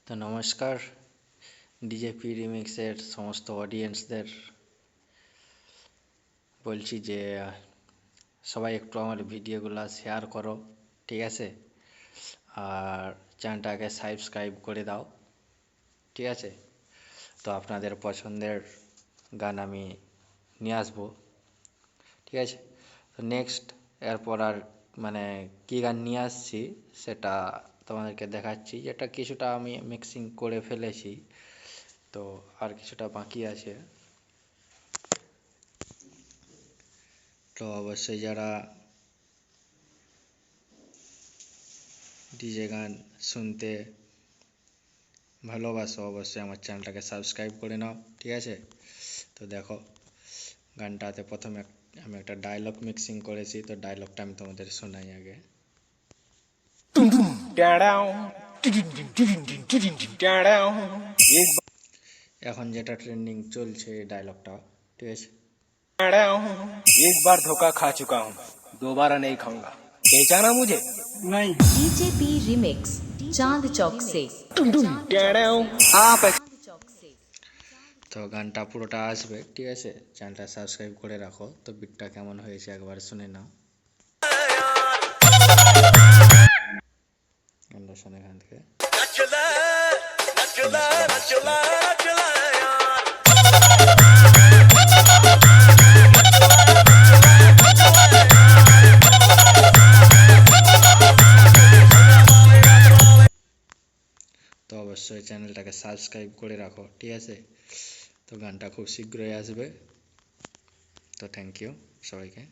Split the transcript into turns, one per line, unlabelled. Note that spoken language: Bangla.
তো নমস্কার ডিজেপি রিমিক্সের সমস্ত অডিয়েন্সদের বলছি যে সবাই একটু আমার ভিডিওগুলো শেয়ার করো, ঠিক আছে? আর চ্যানেলটাকে সাবস্ক্রাইব করে দাও, ঠিক আছে? তো আপনাদের পছন্দের গান আমি নিয়ে আসবো, ঠিক আছে? তো নেক্সট এরপর আর কী গান নিয়ে আসছি সেটা তোমাদেরকে দেখাচ্ছি, যেটা কিছুটা আমি মিক্সিং করে ফেলেছি, তো আর কিছুটা বাকি আছে। তো অবশ্যই যারা ডিজে গান শুনতে ভালোবাসো অবশ্যই আমার চ্যানেলটাকে সাবস্ক্রাইব করে নাও, ঠিক আছে? তো দেখো গানটাতে প্রথমে আমি একটা ডায়লগ মিক্সিং করেছি, তো ডায়লগটা আমি তোমাদের শোনাই আগে। এখন যেটা ট্রেন্ডিং চলছে এই ডায়লগটা, ঠিক আছে?
एक बार धोखा खा चुका हूँ, दोबारा नहीं खाऊंगा। पहचाना मुझे? नहीं।
डीजेपी रिमिक्स चांद चौक से।
हाँ
তো গানটা পুরোটা আসবে, ঠিক আছে? চ্যানেলটা সাবস্ক্রাইব করে রাখো। তো বিটটা কেমন হয়েছে একবার শুনে নাও। গানটা শোনে এখান থেকে। তো অবশ্যই চ্যানেলটাকে সাবস্ক্রাইব করে রাখো, ঠিক আছে? তো গানটা খুব শীঘ্রই আসবে। তো থ্যাংক ইউ সবাইকে।